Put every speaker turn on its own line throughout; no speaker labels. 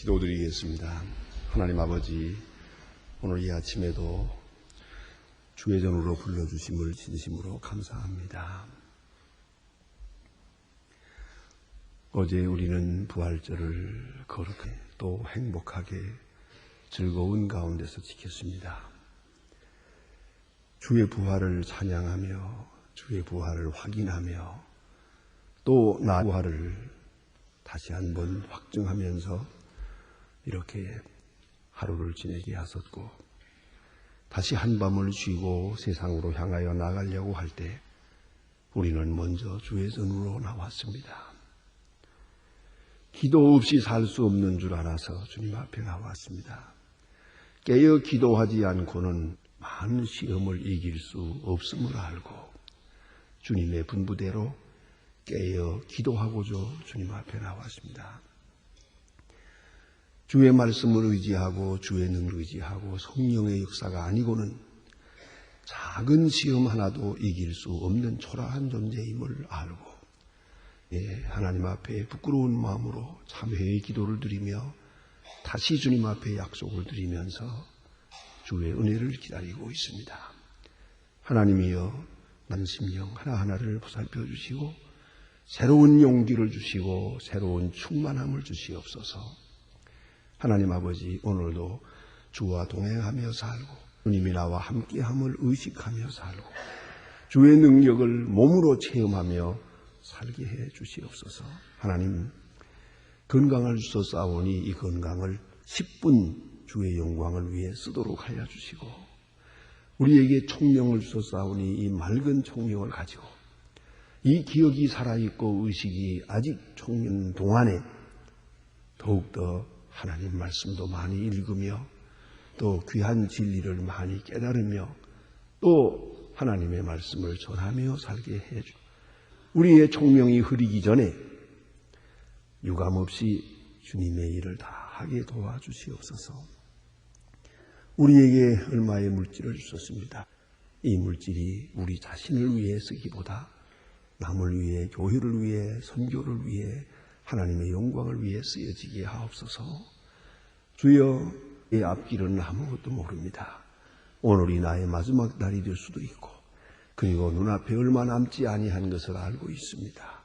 기도드리겠습니다. 하나님 아버지, 오늘 이 아침에도 주의 전으로 불러주심을 진심으로 감사합니다. 어제 우리는 부활절을 거룩하게 또 행복하게 즐거운 가운데서 지켰습니다. 주의 부활을 찬양하며 주의 부활을 확인하며 또 나 부활을 다시 한번 확증하면서 이렇게 하루를 지내게 하셨고, 다시 한밤을 쉬고 세상으로 향하여 나가려고 할 때 우리는 먼저 주의 전으로 나왔습니다. 기도 없이 살 수 없는 줄 알아서 주님 앞에 나왔습니다. 깨어 기도하지 않고는 많은 시험을 이길 수 없음을 알고 주님의 분부대로 깨어 기도하고자 주님 앞에 나왔습니다. 주의 말씀을 의지하고 주의 능을 의지하고 성령의 역사가 아니고는 작은 시험 하나도 이길 수 없는 초라한 존재임을 알고 하나님 앞에 부끄러운 마음으로 참회의 기도를 드리며 다시 주님 앞에 약속을 드리면서 주의 은혜를 기다리고 있습니다. 하나님이여, 난 심령 하나하나를 보살펴 주시고 새로운 용기를 주시고 새로운 충만함을 주시옵소서. 하나님 아버지, 오늘도 주와 동행하며 살고 주님이 나와 함께함을 의식하며 살고 주의 능력을 몸으로 체험하며 살게 해 주시옵소서. 하나님, 건강을 주셨사오니 이 건강을 10분 주의 영광을 위해 쓰도록 하여 주시고, 우리에게 총명을 주셨사오니 이 맑은 총명을 가지고 이 기억이 살아있고 의식이 아직 총명 동안에 더욱더 하나님 말씀도 많이 읽으며 또 귀한 진리를 많이 깨달으며 또 하나님의 말씀을 전하며 살게 해주. 우리의 총명이 흐리기 전에 유감없이 주님의 일을 다 하게 도와주시옵소서. 우리에게 얼마의 물질을 주셨습니다. 이 물질이 우리 자신을 위해 쓰기보다 남을 위해, 교회를 위해, 선교를 위해, 하나님의 영광을 위해 쓰여지게 하옵소서. 주여, 이 앞길은 아무것도 모릅니다. 오늘이 나의 마지막 날이 될 수도 있고, 그리고 눈앞에 얼마 남지 아니한 것을 알고 있습니다.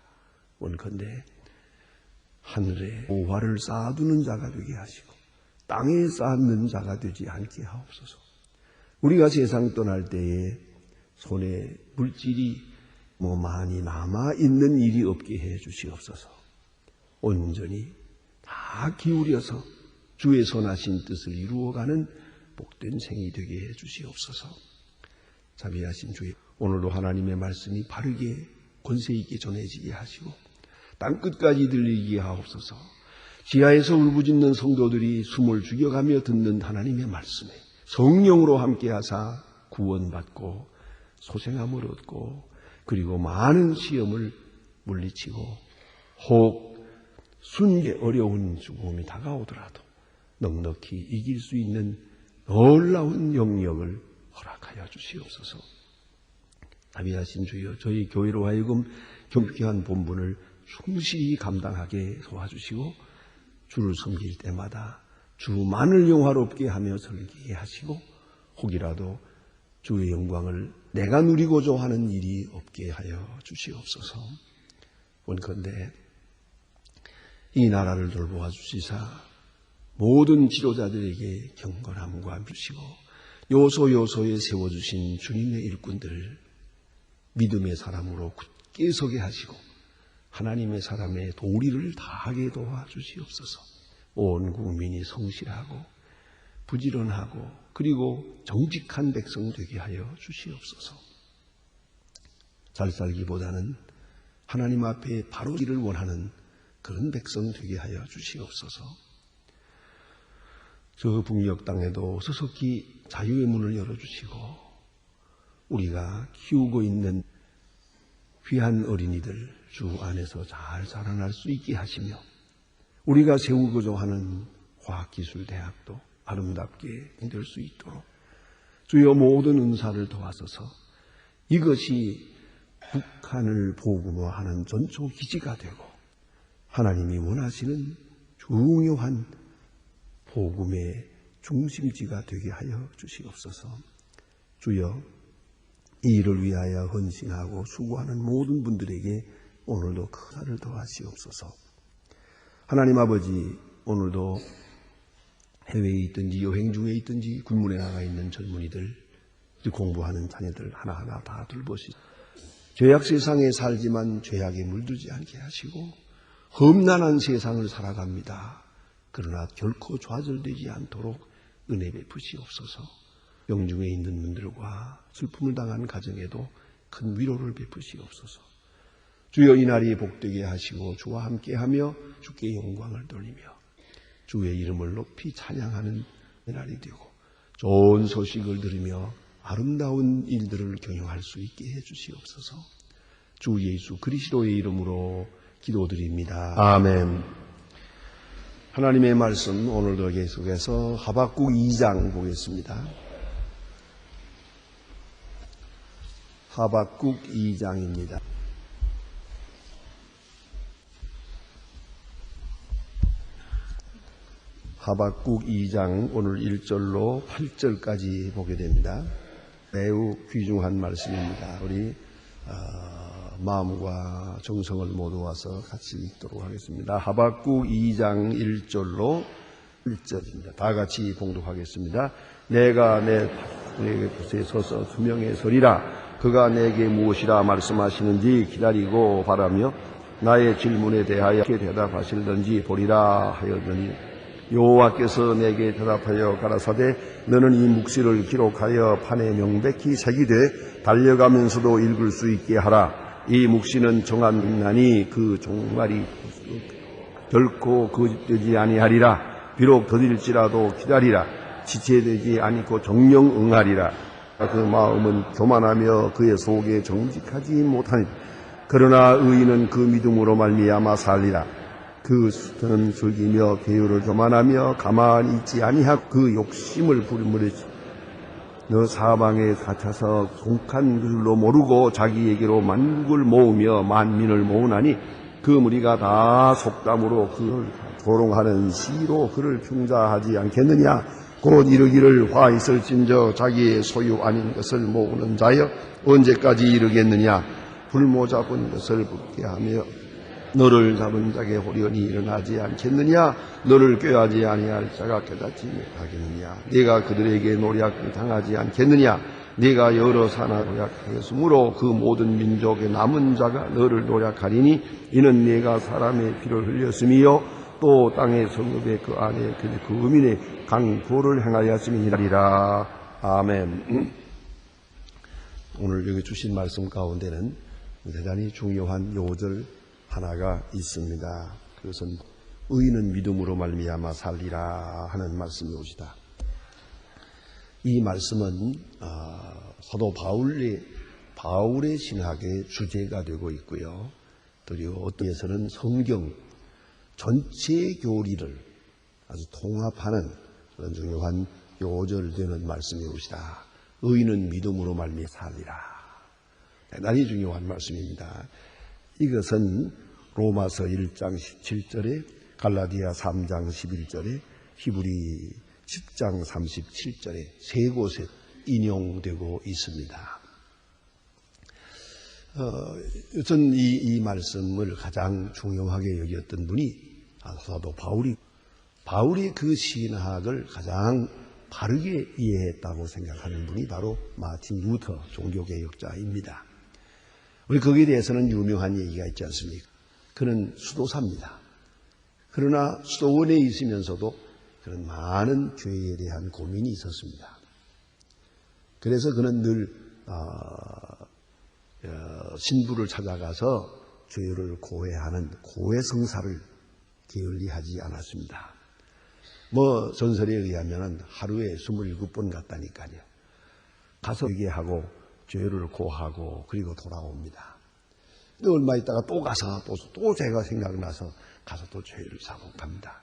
원컨대 하늘에 보화를 쌓아두는 자가 되게 하시고 땅에 쌓는 자가 되지 않게 하옵소서. 우리가 세상 떠날 때에 손에 물질이 많이 남아있는 일이 없게 해 주시옵소서. 온전히 다 기울여서 주의 선하신 뜻을 이루어가는 복된 생이 되게 해 주시옵소서. 자비하신 주여, 오늘도 하나님의 말씀이 바르게 권세 있게 전해지게 하시고 땅끝까지 들리게 하옵소서. 지하에서 울부짖는 성도들이 숨을 죽여가며 듣는 하나님의 말씀에 성령으로 함께하사 구원받고 소생함을 얻고 그리고 많은 시험을 물리치고 혹 순계 어려운 죽음이 다가오더라도 넉넉히 이길 수 있는 놀라운 영역을 허락하여 주시옵소서. 자비하신 주여, 저희 교회로 하여금 경쾌한 본분을 충실히 감당하게 도와주시고 주를 섬길 때마다 주만을 영화롭게 하며 설기게 하시고 혹이라도 주의 영광을 내가 누리고자 하는 일이 없게 하여 주시옵소서. 원컨대 이 나라를 돌보아 주시사 모든 지도자들에게 경건함과 주시고 요소요소에 세워주신 주님의 일꾼들 믿음의 사람으로 굳게 서게 하시고 하나님의 사람의 도리를 다하게 도와주시옵소서. 온 국민이 성실하고 부지런하고 그리고 정직한 백성 되게 하여 주시옵소서. 잘 살기보다는 하나님 앞에 바로 길을 원하는 그런 백성 되게 하여 주시옵소서. 저 북녘 땅에도 서석히 자유의 문을 열어주시고 우리가 키우고 있는 귀한 어린이들 주 안에서 잘 자라날 수 있게 하시며 우리가 세우고자 하는 과학기술대학도 아름답게 될 수 있도록 주여 모든 은사를 도와서서 이것이 북한을 복음화하는 전초기지가 되고 하나님이 원하시는 중요한 복음의 중심지가 되게 하여 주시옵소서. 주여, 이 일을 위하여 헌신하고 수고하는 모든 분들에게 오늘도 크사를 더하시옵소서. 하나님 아버지, 오늘도 해외에 있든지 여행 중에 있든지 군문에 나가 있는 젊은이들, 공부하는 자녀들 하나하나 다 돌보시고 죄악 세상에 살지만 죄악에 물들지 않게 하시고 험난한 세상을 살아갑니다. 그러나 결코 좌절되지 않도록 은혜 베푸시옵소서. 병중에 있는 분들과 슬픔을 당한 가정에도 큰 위로를 베푸시옵소서. 주여, 이날이 복되게 하시고 주와 함께하며 주께 영광을 돌리며 주의 이름을 높이 찬양하는 날이 되고 좋은 소식을 들으며 아름다운 일들을 경영할 수 있게 해주시옵소서. 주 예수 그리스도의 이름으로 기도드립니다. 아멘. 하나님의 말씀 오늘도 계속해서 하박국 2장 보겠습니다. 하박국 2장입니다. 하박국 2장 오늘 1절로 8절까지 보게 됩니다. 매우 귀중한 말씀입니다. 우리 마음과 정성을 모두와서 같이 읽도록 하겠습니다. 하박국 2장 1절로 1절입니다. 다 같이 봉독하겠습니다. 내가 내게 붓에 서서 수명에 서리라. 그가 내게 무엇이라 말씀하시는지 기다리고 바라며 나의 질문에 대하여 어떻게 대답하실는지 보리라 하였더니 여호와께서 내게 대답하여 가라사대 너는 이 묵시를 기록하여 판에 명백히 새기되 달려가면서도 읽을 수 있게 하라. 이 묵시는 정한 빛나니 그 종말이 결코 거짓되지 아니하리라. 비록 더딜지라도 기다리라. 지체되지 아니고 정령 응하리라. 그 마음은 교만하며 그의 속에 정직하지 못하니 그러나 의인은 그 믿음으로 말미암아 살리라. 그 수는 즐기며 계율을 교만하며 가만히 있지 아니하고 그 욕심을 부리므리지. 너 사방에 갇혀서 속한 줄로 모르고 자기에게로 만국을 모으며 만민을 모으나니 그 무리가 다 속담으로 그를 조롱하는 시로 그를 평자하지 않겠느냐. 곧 이르기를 화 있을진저 자기의 소유 아닌 것을 모으는 자여 언제까지 이르겠느냐. 불모 잡은 것을 붙게 하며 너를 잡은 자에게 호련히 일어나지 않겠느냐. 너를 꾀하지 아니할 자가 깨닫지 못하겠느냐. 네가 그들에게 노략을 당하지 않겠느냐. 네가 여러 사나 노략하였으므로 그 모든 민족의 남은 자가 너를 노략하리니 이는 네가 사람의 피를 흘렸음이요 또 땅의 성읍의 그 안에 그 음인의 강도를 행하였음이니라. 아멘. 오늘 여기 주신 말씀 가운데는 대단히 중요한 요절 하나가 있습니다. 그것은 의인은 믿음으로 말미암아 살리라 하는 말씀이옵니다. 이 말씀은 사도 바울의 신학의 주제가 되고 있고요. 그리고 어떤 데서는 성경 전체 교리를 아주 통합하는 그런 중요한 요절되는 말씀이옵니다. 의인은 믿음으로 말미암아 살리라. 대단히 중요한 말씀입니다. 이것은 로마서 1장 17절에 갈라디아 3장 11절에 히브리 10장 37절에 세 곳에 인용되고 있습니다. 전 이 말씀을 가장 중요하게 여겼던 분이 사도 바울이 그 신학을 가장 바르게 이해했다고 생각하는 분이 바로 마틴 루터 종교개혁자입니다. 우리 거기에 대해서는 유명한 얘기가 있지 않습니까? 그는 수도사입니다. 그러나 수도원에 있으면서도 그런 많은 죄에 대한 고민이 있었습니다. 그래서 그는 늘 신부를 찾아가서 죄를 고해하는 고해성사를 게을리하지 않았습니다. 전설에 의하면 하루에 27번 갔다니까요. 가서 얘기하고 죄를 고하고 그리고 돌아옵니다. 또 얼마 있다가 또 가서 또 죄가 생각나서 가서 또 죄를 사복합니다.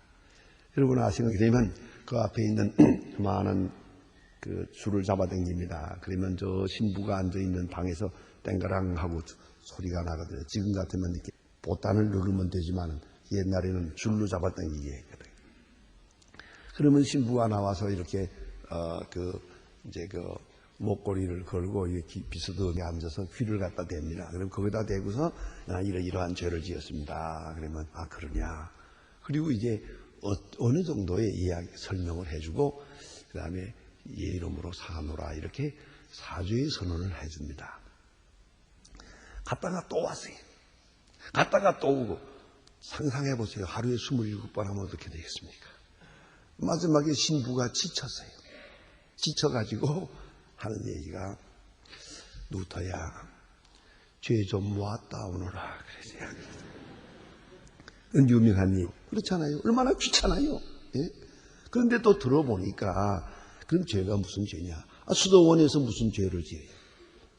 여러분 아시는 게 되면 그 앞에 있는 많은 그 줄을 잡아당깁니다. 그러면 저 신부가 앉아있는 방에서 땡가랑 하고 소리가 나거든요. 지금 같으면 이렇게 보따를 누르면 되지만 옛날에는 줄로 잡아당기게 했거든요. 그러면 신부가 나와서 이렇게 이제 목걸이를 걸고 이렇게 비스듬하게 앉아서 귀를 갖다 댑니다. 그럼 거기다 대고서 이러한 죄를 지었습니다. 그러면 그러냐. 그리고 이제 어느 정도의 이야기 설명을 해주고 그 다음에 얘 이름으로 사노라 이렇게 사죄의 선언을 해줍니다. 갔다가 또 왔어요. 갔다가 또 오고 상상해 보세요. 하루에 27번 하면 어떻게 되겠습니까? 마지막에 신부가 지쳤어요. 지쳐가지고 하는 얘기가 누터야 죄 좀 모았다 오너라 그러세요. 유명한 얘기 그렇잖아요. 얼마나 귀찮아요. 예? 그런데 또 들어보니까 그럼 죄가 무슨 죄냐. 수도원에서 무슨 죄를 지어요.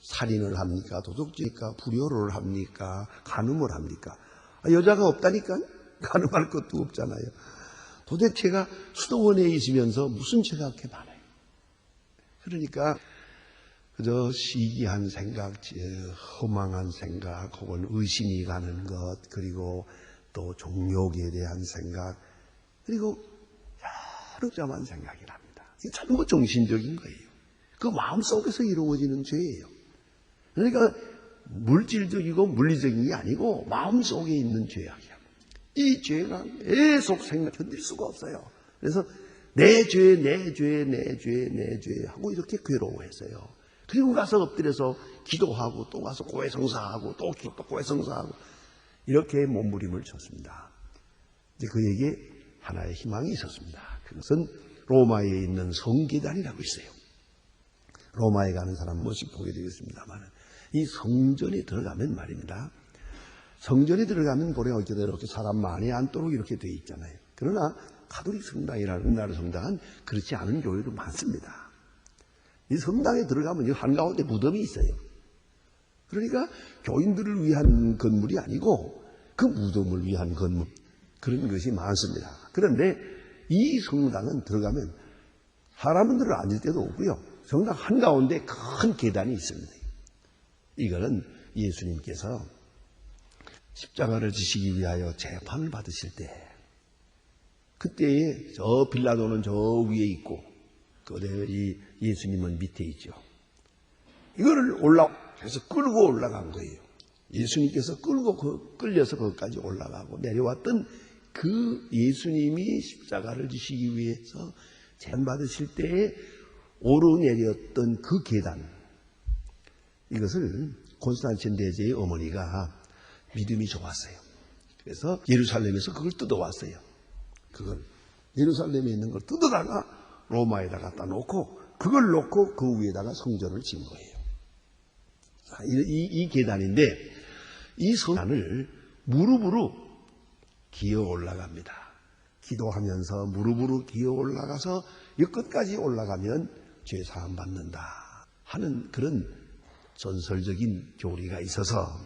살인을 합니까? 도둑질입니까? 불효를 합니까? 간음을 합니까? 여자가 없다니까 간음할 것도 없잖아요. 도대체가 수도원에 있으면서 무슨 죄가 그렇게 많아요. 그러니까 그저 시기한 생각, 허망한 생각, 혹은 의심이 가는 것, 그리고 또 종욕에 대한 생각, 그리고 여러 점한 생각이 납니다. 이게 전부 정신적인 거예요. 그 마음속에서 이루어지는 죄예요. 그러니까 물질적이고 물리적인 게 아니고 마음속에 있는 죄악이야. 이 죄가 계속 견딜 수가 없어요. 그래서 내 죄, 내 죄, 내 죄, 내 죄 하고 이렇게 괴로워했어요. 그리고 가서 엎드려서 기도하고 또 가서 고해성사하고 또 고해성사하고 이렇게 몸부림을 쳤습니다. 이제 그에게 하나의 희망이 있었습니다. 그것은 로마에 있는 성계단이라고 있어요. 로마에 가는 사람 뭐씩 보게 되겠습니다만 이 성전에 들어가면 말입니다. 성전에 들어가면 보령 이렇게 사람 많이 앉도록 이렇게 되어 있잖아요. 그러나 가톨릭 성당이라는 우리나라 성당은 그렇지 않은 교회도 많습니다. 이 성당에 들어가면 한가운데 무덤이 있어요. 그러니까 교인들을 위한 건물이 아니고 그 무덤을 위한 건물 그런 것이 많습니다. 그런데 이 성당은 들어가면 사람들을 앉을 데도 없고요. 성당 한가운데 큰 계단이 있습니다. 이거는 예수님께서 십자가를 지시기 위하여 재판을 받으실 때 그때에 저 빌라도는 저 위에 있고 이 예수님은 밑에 있죠. 이거를 그래서 끌고 올라간 거예요. 예수님께서 끌려서 거기까지 올라가고 내려왔던 그 예수님이 십자가를 지시기 위해서 재판받으실 때에 오르내렸던 그 계단, 이것을 콘스탄틴 대제의 어머니가 믿음이 좋았어요. 그래서 예루살렘에서 그걸 뜯어왔어요. 그걸 예루살렘에 있는 걸 뜯어다가 로마에다 갖다 놓고 그걸 놓고 그 위에다가 성전을 지은 거예요. 이 계단인데 이 성전을 무릎으로 기어 올라갑니다. 기도하면서 무릎으로 기어 올라가서 이 끝까지 올라가면 죄 사함 받는다 하는 그런 전설적인 교리가 있어서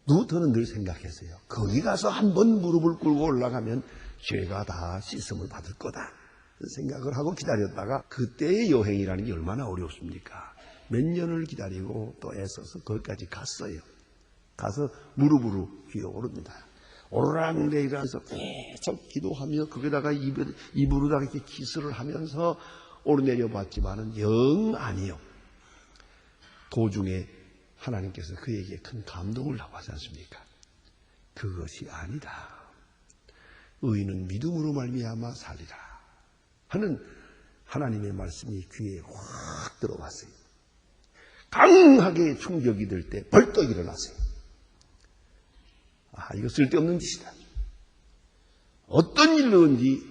누터는 늘 생각했어요. 거기 가서 한번 무릎을 꿇고 올라가면 죄가 다 씻음을 받을 거다 생각을 하고 기다렸다가 그때의 여행이라는 게 얼마나 어렵습니까? 몇 년을 기다리고 또 애써서 거기까지 갔어요. 가서 무릎으로 기어오릅니다. 오르락내리락해서 계속 기도하며 거기다가 입으로다가 이렇게 키스를 하면서 오르내려 봤지만은 영 아니요. 도중에 하나님께서 그에게 큰 감동을 하지 않습니까? 그것이 아니다. 의인은 믿음으로 말미암아 살리라 하는 하나님의 말씀이 귀에 확 들어왔어요. 강하게 충격이 될 때 벌떡 일어났어요. 이거 쓸데없는 짓이다. 어떤 일로든지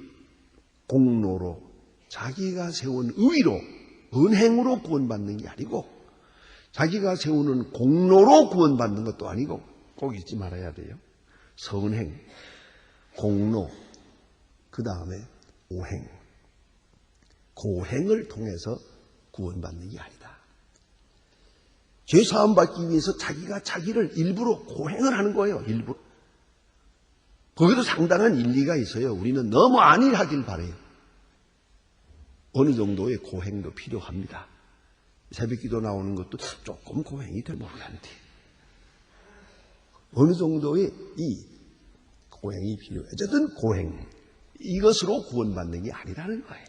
공로로 자기가 세운 의로 은행으로 구원받는 게 아니고 자기가 세우는 공로로 구원받는 것도 아니고 꼭 잊지 말아야 돼요. 선행, 공로, 그 다음에 오행, 고행을 통해서 구원받는 게 아니다. 죄사함 받기 위해서 자기가 자기를 일부러 고행을 하는 거예요. 일부러. 거기도 상당한 일리가 있어요. 우리는 너무 안일하길 바라요. 어느 정도의 고행도 필요합니다. 새벽기도 나오는 것도 조금 고행이 될 모르겠는데 어느 정도의 이 고행이 필요해요. 어쨌든 고행, 이것으로 구원받는 게 아니라는 거예요.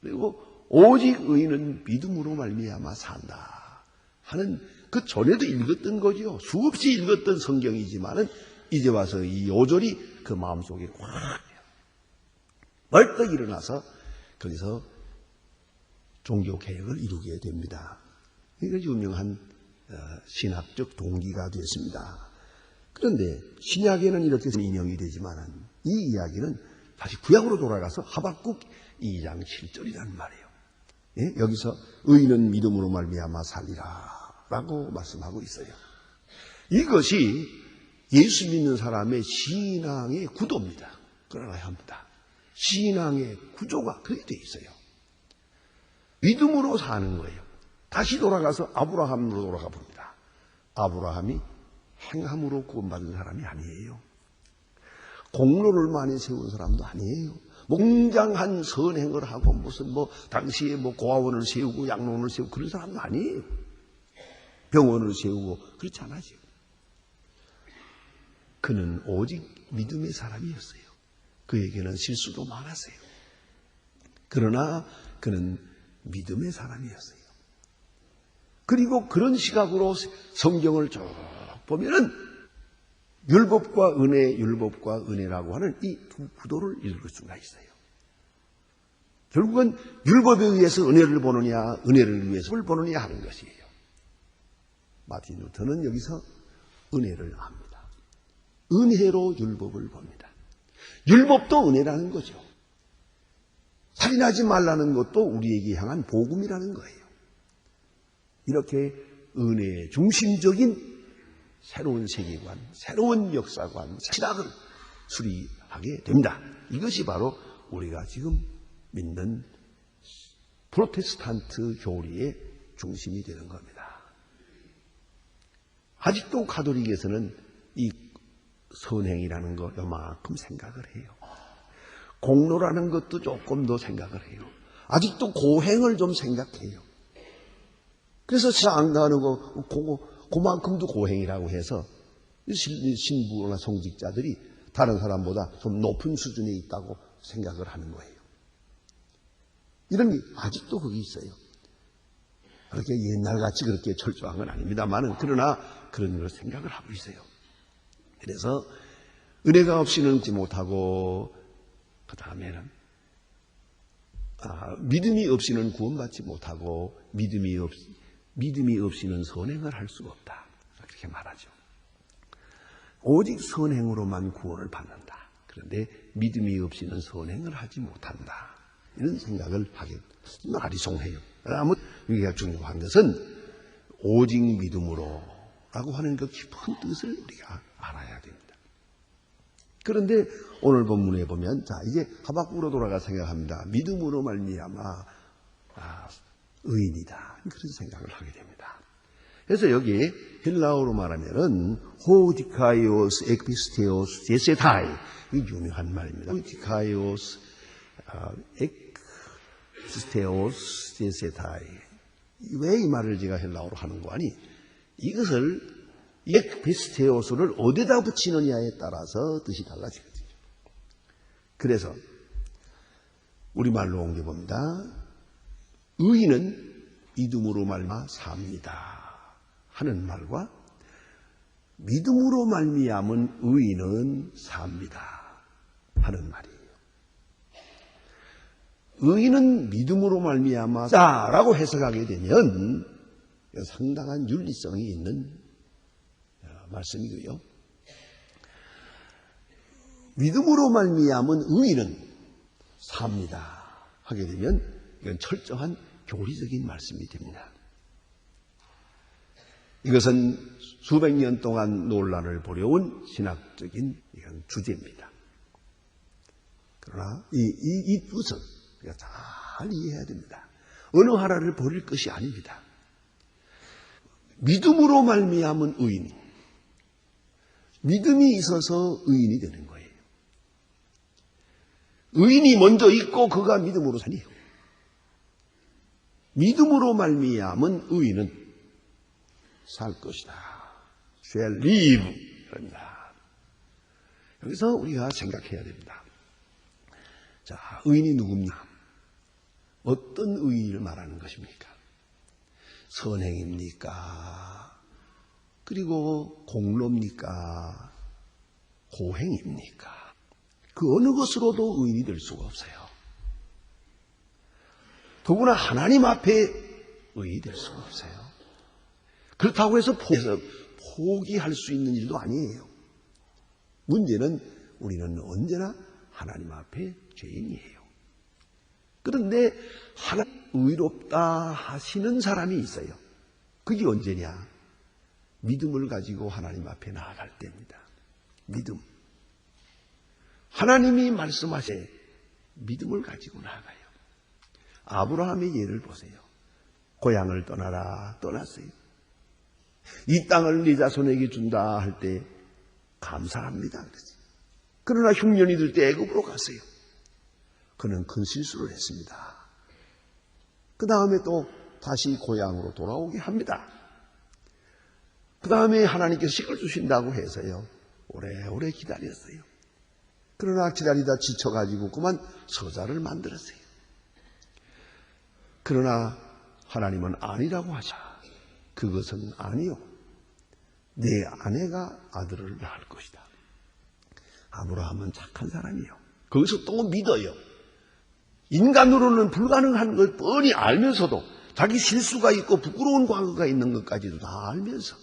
그리고 오직 의인은 믿음으로 말미암아 산다 하는 그 전에도 읽었던 거죠. 수없이 읽었던 성경이지만은 이제 와서 이 요절이 그 마음속에 확 벌떡 일어나서 거기서 종교개혁을 이루게 됩니다. 이거 유명한 신학적 동기가 됐습니다. 그런데 신약에는 이렇게 인용이 되지만은 이 이야기는 다시 구약으로 돌아가서 하박국 2장 7절이라는 말이에요. 예? 여기서 의인은 믿음으로 말미암아 살리라 라고 말씀하고 있어요. 이것이 예수 믿는 사람의 신앙의 구도입니다. 그러나야 합니다. 신앙의 구조가 그렇게 되어 있어요. 믿음으로 사는 거예요. 다시 돌아가서 아브라함으로 돌아가 봅니다. 아브라함이 행함으로 구원받은 사람이 아니에요. 공로를 많이 세운 사람도 아니에요. 몽장한 선행을 하고 무슨 당시에 고아원을 세우고 양로원을 세우고 그런 사람도 아니에요. 병원을 세우고 그렇지 않아요. 그는 오직 믿음의 사람이었어요. 그에게는 실수도 많았어요. 그러나 그는 믿음의 사람이었어요. 그리고 그런 시각으로 성경을 쭉 보면은 율법과 은혜, 율법과 은혜라고 하는 이 두 구도를 읽을 수가 있어요. 결국은 율법에 의해서 은혜를 보느냐, 은혜를 위해서 를 보느냐 하는 것이에요. 마틴 루터는 여기서 은혜를 합니다. 은혜로 율법을 봅니다. 율법도 은혜라는 거죠. 살인하지 말라는 것도 우리에게 향한 복음이라는 거예요. 이렇게 은혜의 중심적인 새로운 세계관, 새로운 역사관, 시각을 수리하게 됩니다. 이것이 바로 우리가 지금 믿는 프로테스탄트 교리의 중심이 되는 겁니다. 아직도 가톨릭에서는 이 선행이라는 거 요만큼 생각을 해요. 공로라는 것도 조금 더 생각을 해요. 아직도 고행을 좀 생각해요. 그래서 장가하는 거 그만큼도 고행이라고 해서 신부나 성직자들이 다른 사람보다 좀 높은 수준에 있다고 생각을 하는 거예요. 이런 게 아직도 거기 있어요. 그렇게 옛날같이 그렇게 철저한 건 아닙니다만은 그러나 그런 걸 생각을 하고 있어요. 그래서 은혜가 없이는 얻지 못하고 그 다음에는 믿음이 없이는 구원받지 못하고 믿음이 없이는 선행을 할 수가 없다. 그렇게 말하죠. 오직 선행으로만 구원을 받는다. 그런데 믿음이 없이는 선행을 하지 못한다. 이런 생각을 하게 아리송해요. 아무 여기가 중요한 것은 오직 믿음으로라고 하는 그 깊은 뜻을 우리가 알아야 됩니다. 그런데 오늘 본문에 보면 이제 하박국으로 돌아가 생각합니다. 믿음으로 말미암아 의인이다. 그런 생각을 하게 됩니다. 그래서 여기 헬라어로 말하면은 호디카이오스 ekpisteos 제세타이 이 유명한 말입니다. 호디카이오스 ekpisteos 제세타이 왜 이 말을 제가 헬라어로 하는 거 아니? 이것을 ekpisteos를 어디다 붙이느냐에 따라서 뜻이 달라지거든요. 그래서 우리말로 옮겨봅니다. 의인은 믿음으로 말미암아 삽니다 하는 말과 믿음으로 말미암은 의인은 삽니다 하는 말이에요. 의인은 믿음으로 말미암아라고 해석하게 되면 상당한 윤리성이 있는 말씀이고요. 믿음으로 말미암은 의인은 삽니다 하게 되면 이건 철저한 교리적인 말씀이 됩니다. 이것은 수백 년 동안 논란을 벌여온 신학적인 주제입니다. 그러나 이 뜻은 우리가 잘 이해해야 됩니다. 어느 하나를 버릴 것이 아닙니다. 믿음으로 말미암은 의인, 믿음이 있어서 의인이 되는 거예요. 의인이 먼저 있고 그가 믿음으로 사니요. 믿음으로 말미암은 의인은 살 것이다. shall live. 그럽니다. 여기서 우리가 생각해야 됩니다. 자, 의인이 누굽니까? 어떤 의인을 말하는 것입니까? 선행입니까? 그리고 공로입니까? 고행입니까? 그 어느 것으로도 의인이 될 수가 없어요. 더구나 하나님 앞에 의인이 될 수가 없어요. 그렇다고 해서 포기할 수 있는 일도 아니에요. 문제는 우리는 언제나 하나님 앞에 죄인이에요. 그런데 하나님 의롭다 하시는 사람이 있어요. 그게 언제냐? 믿음을 가지고 하나님 앞에 나아갈 때입니다. 믿음. 하나님이 말씀하세 믿음을 가지고 나아가요. 아브라함의 예를 보세요. 고향을 떠나라 떠났어요. 이 땅을 네 자손에게 준다 할 때 감사합니다 그러지. 그러나 흉년이 들 때 애굽으로 갔어요. 그는 큰 실수를 했습니다. 그 다음에 또 다시 고향으로 돌아오게 합니다. 그 다음에 하나님께서 식을 주신다고 해서요. 오래오래 기다렸어요. 그러나 기다리다 지쳐가지고 그만 서자를 만들었어요. 그러나 하나님은 아니라고 하자. 그것은 아니요. 내 아내가 아들을 낳을 것이다. 아브라함은 착한 사람이요. 거기서 또 믿어요. 인간으로는 불가능한 걸 뻔히 알면서도 자기 실수가 있고 부끄러운 과거가 있는 것까지도 다 알면서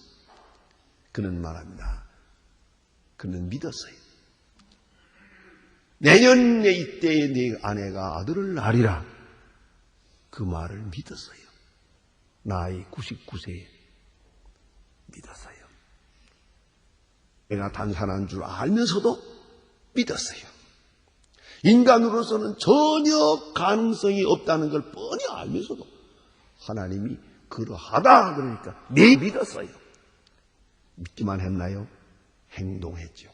그는 말합니다. 그는 믿었어요. 내년에 이때에 네 아내가 아들을 낳으리라. 그 말을 믿었어요. 나이 99세에 믿었어요. 내가 단산한 줄 알면서도 믿었어요. 인간으로서는 전혀 가능성이 없다는 걸 뻔히 알면서도 하나님이 그러하다 그러니까 믿었어요. 믿기만 했나요? 행동했죠.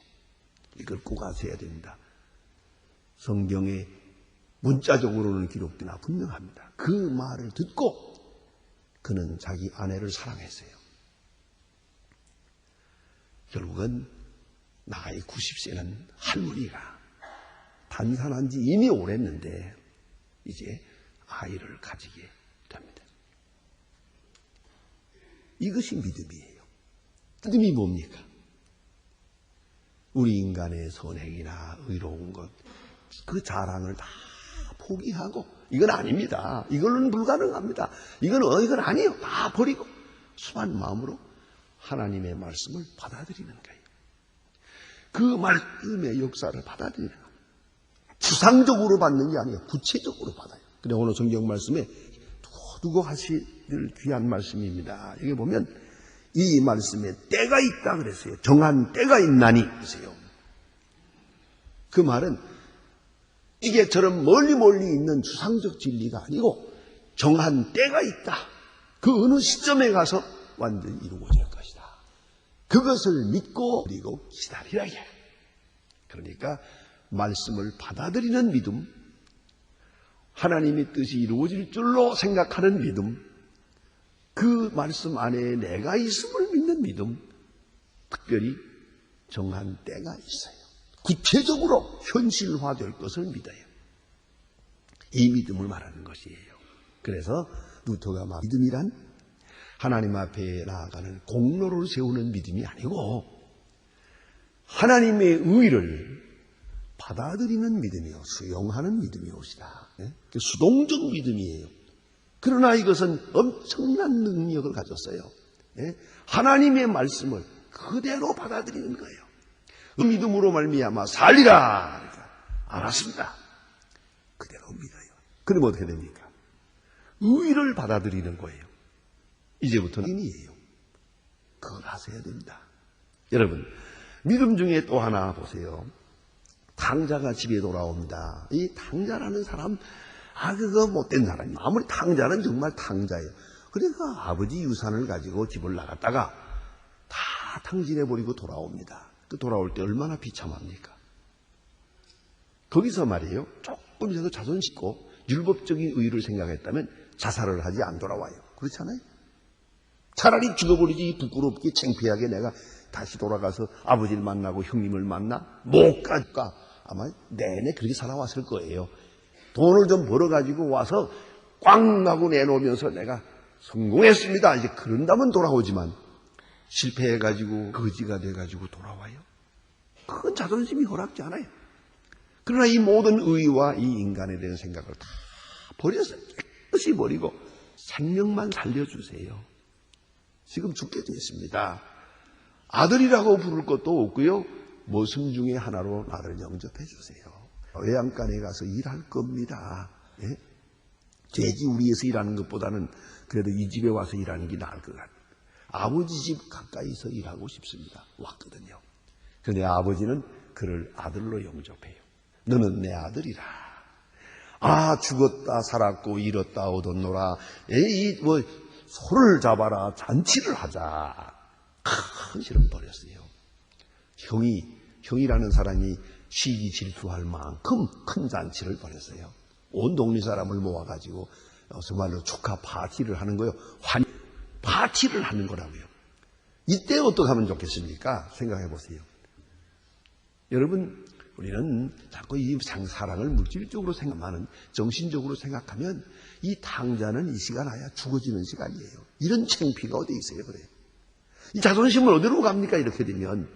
이걸 꼭 아셔야 됩니다. 성경에 문자적으로는 기록되나 분명합니다. 그 말을 듣고 그는 자기 아내를 사랑했어요. 결국은 나이 90세는 할머니가 단산한 지 이미 오랬는데 이제 아이를 가지게 됩니다. 이것이 믿음이에요. 믿음이 뭡니까? 우리 인간의 선행이나 의로운 것, 그 자랑을 다 포기하고 이건 아닙니다. 이걸로는 불가능합니다. 이건 아니에요. 다 버리고 수만 마음으로 하나님의 말씀을 받아들이는 거예요. 그 말씀의 역사를 받아들이는 거예요. 추상적으로 받는 게 아니에요. 구체적으로 받아요. 근데 오늘 성경 말씀에 두고 하실 귀한 말씀입니다. 여기 보면 이 말씀에 때가 있다 그랬어요. 정한 때가 있나니 그러세요. 그 말은 이게 저런 멀리 있는 추상적 진리가 아니고 정한 때가 있다. 그 어느 시점에 가서 완전히 이루어질 것이다. 그것을 믿고 그리고 기다리라. 그러니까 말씀을 받아들이는 믿음, 하나님의 뜻이 이루어질 줄로 생각하는 믿음, 그 말씀 안에 내가 있음을 믿는 믿음, 특별히 정한 때가 있어요. 구체적으로 현실화될 것을 믿어요. 이 믿음을 말하는 것이에요. 그래서 루터가 믿음이란 하나님 앞에 나아가는 공로를 세우는 믿음이 아니고 하나님의 의를 받아들이는 믿음이요, 수용하는 믿음이옵시다. 수동적 믿음이에요. 그러나 이것은 엄청난 능력을 가졌어요. 하나님의 말씀을 그대로 받아들이는 거예요. 그 믿음으로 말미암아 살리라. 그러니까 알았습니다. 그대로 믿어요. 그럼 어떻게 됩니까? 의를 받아들이는 거예요. 이제부터는 인이에요. 그걸 하셔야 됩니다. 여러분, 믿음 중에 또 하나 보세요. 탕자가 집에 돌아옵니다. 이 탕자라는 사람, 그거 못된 사람이에요. 아무리 탕자는 정말 탕자예요. 그러니까 아버지 유산을 가지고 집을 나갔다가 다 탕진해버리고 돌아옵니다. 그 돌아올 때 얼마나 비참합니까? 거기서 말이에요. 조금이라도 자손 싣고 율법적인 의의를 생각했다면 자살을 하지 안 돌아와요. 그렇지 않아요? 차라리 죽어버리지 부끄럽게 창피하게 내가 다시 돌아가서 아버지를 만나고 형님을 만나 못 갈까? 아마 내내 그렇게 살아왔을 거예요. 돈을 좀 벌어가지고 와서 꽝 하고 내놓으면서 내가 성공했습니다. 이제 그런다면 돌아오지만 실패해가지고 거지가 돼가지고 돌아와요. 그건 자존심이 허락지 않아요. 그러나 이 모든 의와 이 인간에 대한 생각을 다 버렸어요. 깨끗이 버리고 생명만 살려주세요. 지금 죽게 되었습니다. 아들이라고 부를 것도 없고요. 모습 중에 하나로 나를 영접해 주세요. 외양간에 가서 일할 겁니다. 예? 돼지 우리에서 일하는 것보다는 그래도 이 집에 와서 일하는 게 나을 것 같아요. 아버지 집 가까이서 일하고 싶습니다. 왔거든요. 그런데 아버지는 그를 아들로 영접해요. 너는 내 아들이라. 아, 죽었다 살았고 잃었다 얻었노라. 이 소를 잡아라. 잔치를 하자. 큰 실험 벌였어요. 형이라는 사람이 시기 질투할 만큼 큰 잔치를 벌였어요. 온 동네 사람을 모아가지고 정말로 축하 파티를 하는 거예요. 파티를 하는 거라고요. 이때 어떻게 하면 좋겠습니까? 생각해 보세요. 여러분, 우리는 자꾸 이 사랑을 물질적으로 생각하는, 정신적으로 생각하면 이 당자는 이 시간 아야 죽어지는 시간이에요. 이런 창피가 어디 있어요, 그래요? 이 자존심을 어디로 갑니까, 이렇게 되면?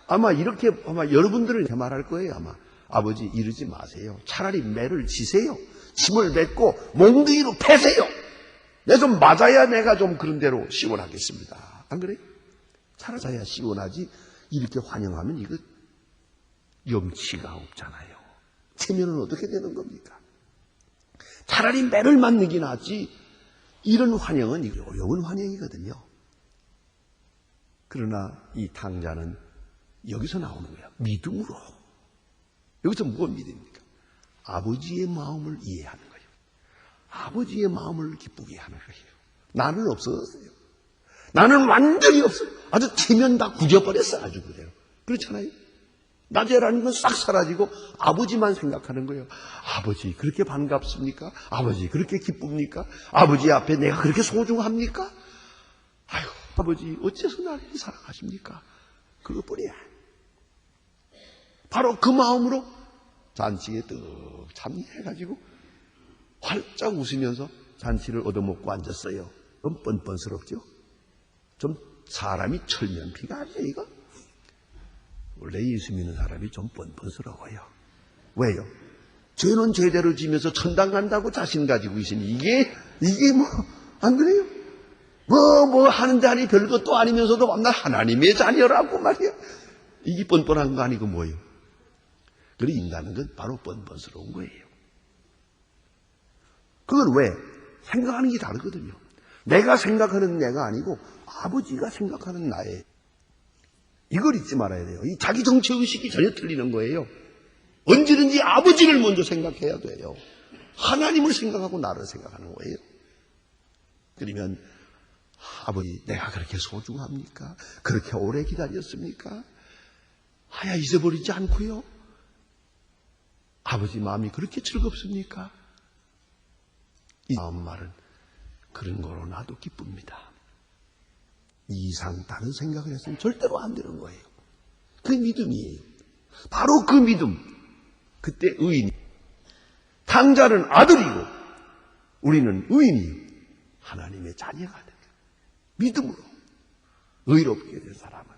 아마 여러분들은 이렇게 말할 거예요, 아마. 아버지, 이러지 마세요. 차라리 매를 지세요. 침을 뱉고 몽둥이로 패세요. 내 좀 맞아야 내가 좀 그런 대로 시원하겠습니다. 안 그래요? 차라리 시원하지. 이렇게 환영하면 이거 염치가 없잖아요. 체면은 어떻게 되는 겁니까? 차라리 매를 맞는 게 낫지. 이런 환영은 어려운 환영이거든요. 그러나 이 탕자는 여기서 나오는 거야. 믿음으로. 여기서 무엇 믿습니까? 아버지의 마음을 이해하는 거예요. 아버지의 마음을 기쁘게 하는 거예요. 나는 없어졌어요. 나는 완전히 없어요. 아주 체면 다 굳어버렸어. 아주 그대로. 그렇잖아요. 나제라는 건 싹 사라지고 아버지만 생각하는 거예요. 아버지 그렇게 반갑습니까? 아버지 그렇게 기쁩니까? 아버지 앞에 내가 그렇게 소중합니까? 아유, 아버지 어째서 나를 사랑하십니까? 그것뿐이야. 바로 그 마음으로 잔치에 떡 참여해가지고 활짝 웃으면서 잔치를 얻어먹고 앉았어요. 좀 뻔뻔스럽죠? 좀 사람이 철면피가 아니에요, 이거? 원래 예수 믿는 사람이 좀 뻔뻔스러워요. 왜요? 죄는 죄대로 지면서 천당 간다고 자신 가지고 있으니 이게 안 그래요? 뭐 하는데 아니 별것도 아니면서도 만날 하나님의 자녀라고 말이야. 이게 뻔뻔한 거 아니고 뭐예요? 그래 인간은 건 바로 뻔뻔스러운 거예요. 그건 왜? 생각하는 게 다르거든요. 내가 생각하는 내가 아니고 아버지가 생각하는 나예요. 이걸 잊지 말아야 돼요. 이 자기 정체의식이 전혀 틀리는 거예요. 언제든지 아버지를 먼저 생각해야 돼요. 하나님을 생각하고 나를 생각하는 거예요. 그러면 아버지 내가 그렇게 소중합니까? 그렇게 오래 기다렸습니까? 하야 잊어버리지 않고요. 아버지 마음이 그렇게 즐겁습니까? 이 다음 말은 그런 거로 나도 기쁩니다. 이 이상 다른 생각을 했으면 절대로 안 되는 거예요. 그 믿음이에요. 바로 그 믿음. 그때 의인이. 탕자는 아들이고 우리는 의인이요. 하나님의 자녀가 되는 거예요. 믿음으로 의롭게 된 사람은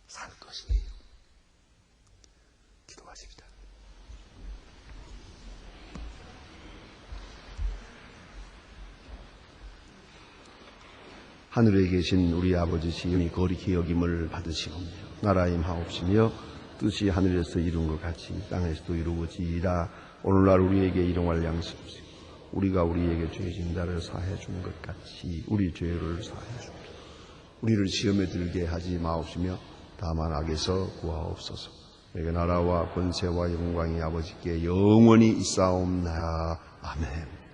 살 것이에요. 기도하십시다. 하늘에 계신 우리 아버지 시온이 거룩히 여김을 받으시옵며 나라 임하옵시며 뜻이 하늘에서 이룬 것 같이 땅에서도 이루어지이다. 오늘날 우리에게 일용할 양식 주시고 우리가 우리에게 죄진 자를 사해 준 것 같이 우리 죄를 사해 주옵소서. 우리를 시험에 들게 하지 마옵시며 다만 악에서 구하옵소서. 내게 나라와 권세와 영광이 아버지께 영원히 있사옵나이다. 아멘.